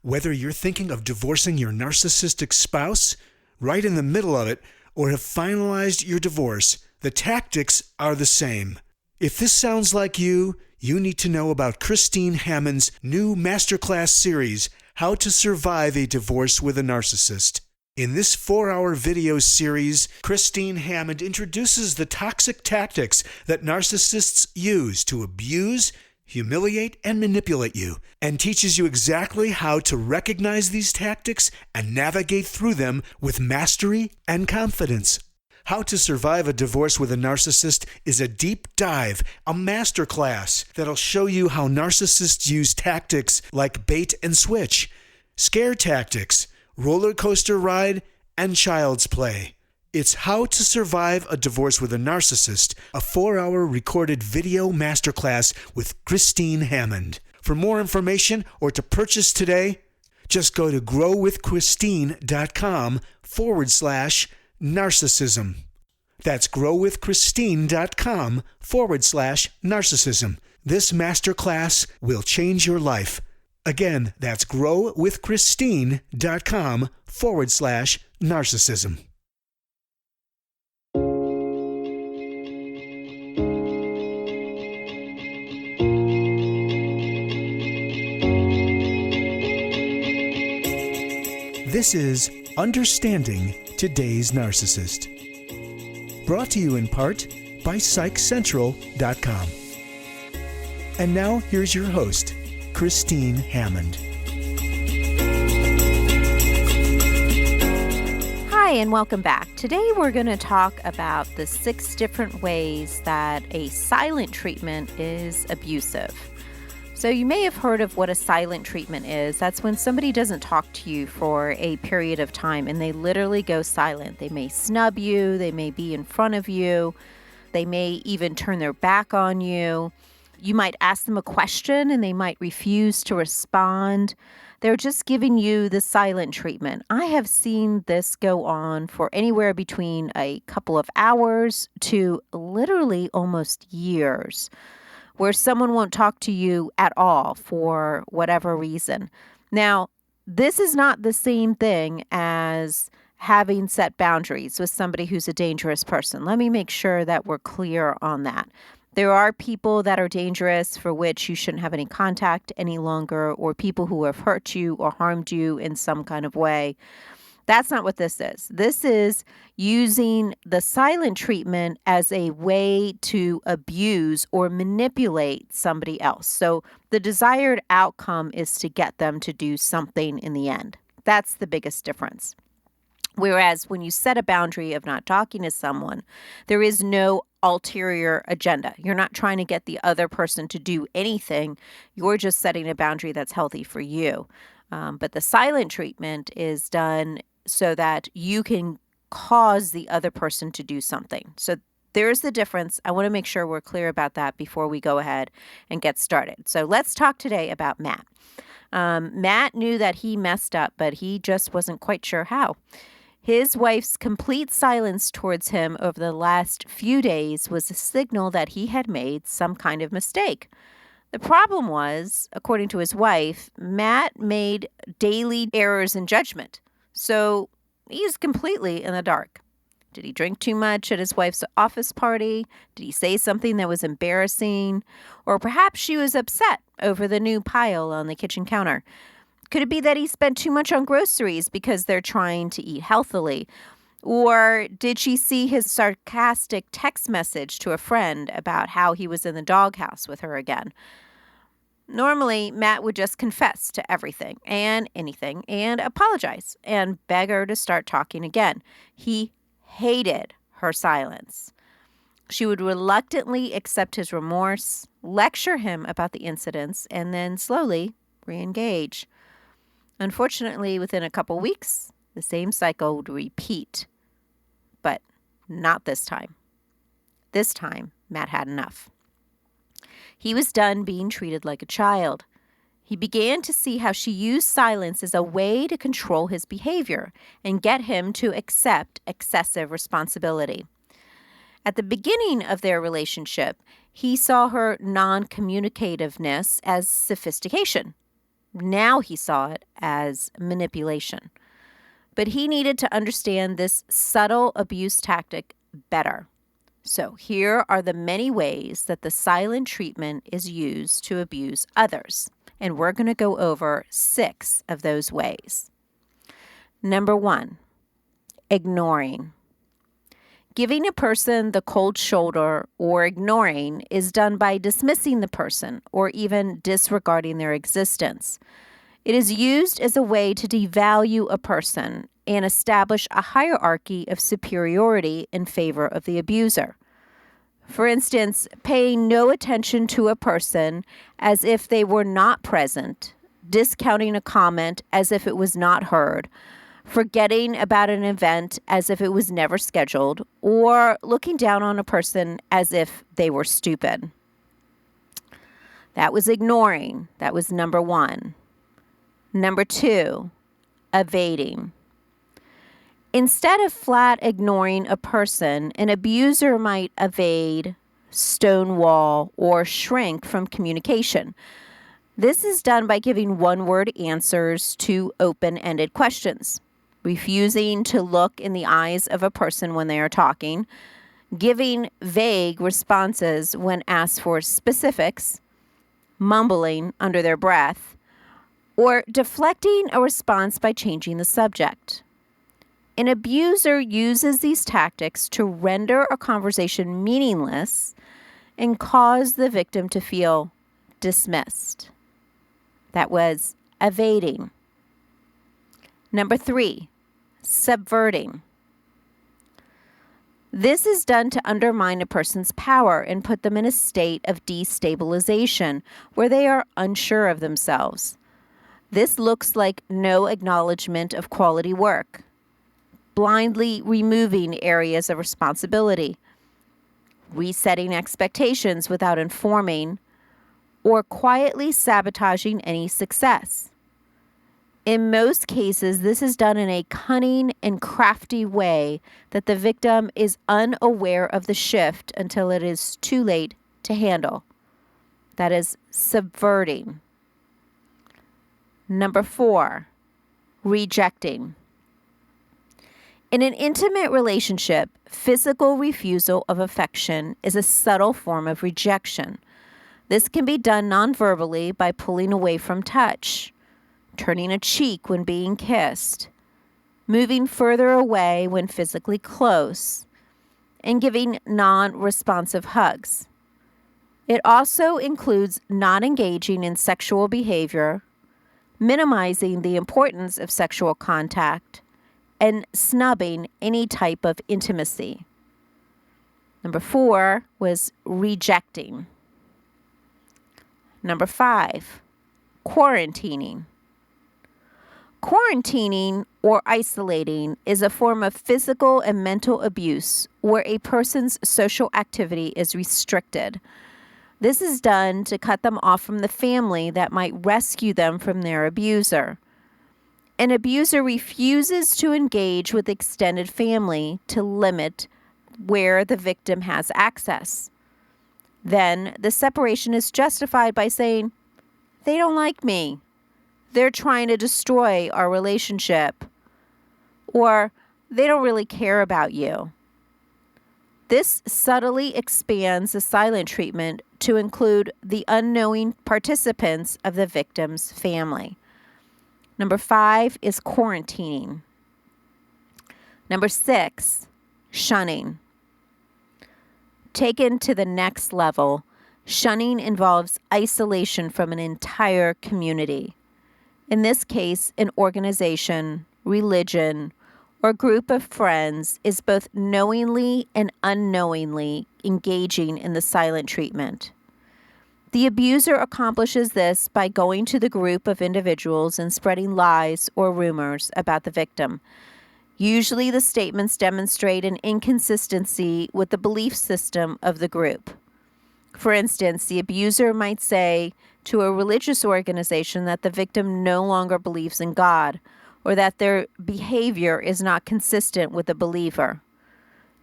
Whether you're thinking of divorcing your narcissistic spouse, right in the middle of it, or have finalized your divorce, the tactics are the same. If this sounds like you need to know about Christine Hammond's new masterclass series, How to Survive a Divorce with a Narcissist. In this 4-hour video series, Christine Hammond introduces the toxic tactics that narcissists use to abuse, humiliate, and manipulate you, and teaches you exactly how to recognize these tactics and navigate through them with mastery and confidence. How to Survive a Divorce with a Narcissist is a deep dive, a masterclass that'll show you how narcissists use tactics like bait and switch, scare tactics, roller coaster ride, and child's play. It's How to Survive a Divorce with a Narcissist, a 4-hour recorded video masterclass with Christine Hammond. For more information or to purchase today, just go to growwithchristine.com/narcissism. That's growwithchristine.com/narcissism. This masterclass will change your life. Again, that's growwithchristine.com/narcissism. This is Understanding Today's Narcissist. Brought to you in part by PsychCentral.com. And now here's your host, Christine Hammond. Hi, and welcome back. Today we're going to talk about the 6 different ways that a silent treatment is abusive. So you may have heard of what a silent treatment is. That's when somebody doesn't talk to you for a period of time and they literally go silent. They may snub you, they may be in front of you, they may even turn their back on you. You might ask them a question and they might refuse to respond. They're just giving you the silent treatment. I have seen this go on for anywhere between a couple of hours to literally almost years, where someone won't talk to you at all for whatever reason. Now, this is not the same thing as having set boundaries with somebody who's a dangerous person. Let me make sure that we're clear on that. There are people that are dangerous for which you shouldn't have any contact any longer, or people who have hurt you or harmed you in some kind of way. That's not what this is. This is using the silent treatment as a way to abuse or manipulate somebody else. So the desired outcome is to get them to do something in the end. That's the biggest difference. Whereas when you set a boundary of not talking to someone, there is no ulterior agenda. You're not trying to get the other person to do anything. You're just setting a boundary that's healthy for you. But the silent treatment is done so that you can cause the other person to do something. So there's the difference. I want to make sure we're clear about that before we go ahead and get started. So let's talk today about Matt. Matt knew that he messed up, but he just wasn't quite sure how. His wife's complete silence towards him over the last few days was a signal that he had made some kind of mistake. The problem was, according to his wife, Matt made daily errors in judgment. So he's completely in the dark. Did he drink too much at his wife's office party? Did he say something that was embarrassing? Or perhaps she was upset over the new pile on the kitchen counter. Could it be that he spent too much on groceries because they're trying to eat healthily? Or did she see his sarcastic text message to a friend about how he was in the doghouse with her again? Normally, Matt would just confess to everything and anything and apologize and beg her to start talking again. He hated her silence. She would reluctantly accept his remorse, lecture him about the incidents, and then slowly re-engage. Unfortunately, within a couple weeks, the same cycle would repeat. But not this time. This time, Matt had enough. He was done being treated like a child. He began to see how she used silence as a way to control his behavior and get him to accept excessive responsibility. At the beginning of their relationship, he saw her non-communicativeness as sophistication. Now he saw it as manipulation. But he needed to understand this subtle abuse tactic better. So here are the many ways that the silent treatment is used to abuse others. And we're going to go over 6 of those ways. Number 1, ignoring. Giving a person the cold shoulder or ignoring is done by dismissing the person or even disregarding their existence. It is used as a way to devalue a person and establish a hierarchy of superiority in favor of the abuser. For instance, paying no attention to a person as if they were not present, discounting a comment as if it was not heard, forgetting about an event as if it was never scheduled, or looking down on a person as if they were stupid. That was ignoring. That was number 1. Number 2, evading. Instead of flat ignoring a person, an abuser might evade, stonewall, or shrink from communication. This is done by giving one-word answers to open-ended questions, refusing to look in the eyes of a person when they are talking, giving vague responses when asked for specifics, mumbling under their breath, or deflecting a response by changing the subject. An abuser uses these tactics to render a conversation meaningless and cause the victim to feel dismissed. That was evading. Number 3, subverting. This is done to undermine a person's power and put them in a state of destabilization where they are unsure of themselves. This looks like no acknowledgement of quality work, blindly removing areas of responsibility, resetting expectations without informing, or quietly sabotaging any success. In most cases, this is done in a cunning and crafty way that the victim is unaware of the shift until it is too late to handle. That is subverting. Number 4, rejecting. In an intimate relationship, physical refusal of affection is a subtle form of rejection. This can be done non-verbally by pulling away from touch, turning a cheek when being kissed, moving further away when physically close, and giving non-responsive hugs. It also includes not engaging in sexual behavior, minimizing the importance of sexual contact, and snubbing any type of intimacy. Number 4 was rejecting. Number 5, quarantining. Quarantining or isolating is a form of physical and mental abuse where a person's social activity is restricted. This is done to cut them off from the family that might rescue them from their abuser. An abuser refuses to engage with extended family to limit where the victim has access. Then the separation is justified by saying, "They don't like me. They're trying to destroy our relationship," or "They don't really care about you." This subtly expands the silent treatment to include the unknowing participants of the victim's family. Number 5 is quarantining. Number 6, shunning. Taken to the next level, shunning involves isolation from an entire community. In this case, an organization, religion, or group of friends is both knowingly and unknowingly engaging in the silent treatment. The abuser accomplishes this by going to the group of individuals and spreading lies or rumors about the victim. Usually the statements demonstrate an inconsistency with the belief system of the group. For instance, the abuser might say to a religious organization that the victim no longer believes in God, or that their behavior is not consistent with the believer.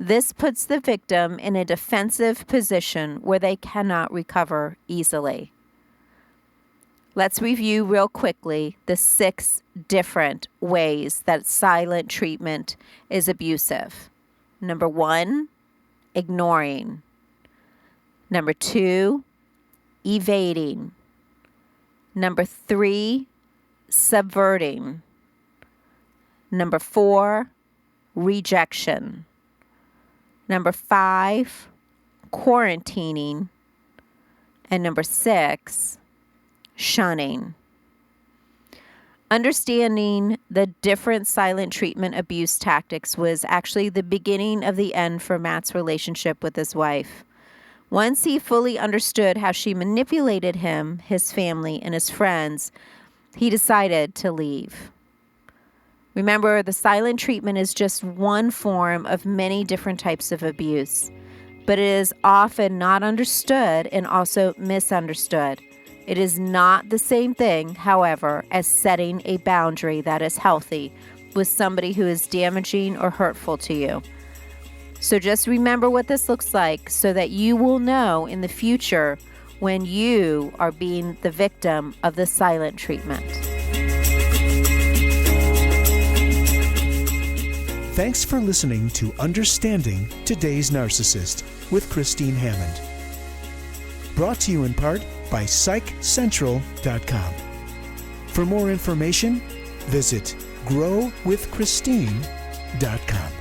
This puts the victim in a defensive position where they cannot recover easily. Let's review real quickly the 6 different ways that silent treatment is abusive. Number 1, ignoring. Number 2, evading. Number 3, subverting. Number 4, rejection. Number 5, quarantining. And number 6, shunning. Understanding the different silent treatment abuse tactics was actually the beginning of the end for Matt's relationship with his wife. Once he fully understood how she manipulated him, his family, and his friends, he decided to leave. Remember, the silent treatment is just one form of many different types of abuse, but it is often not understood and also misunderstood. It is not the same thing, however, as setting a boundary that is healthy with somebody who is damaging or hurtful to you. So just remember what this looks like so that you will know in the future when you are being the victim of the silent treatment. Thanks for listening to Understanding Today's Narcissist with Christine Hammond. Brought to you in part by PsychCentral.com. For more information, visit growwithchristine.com.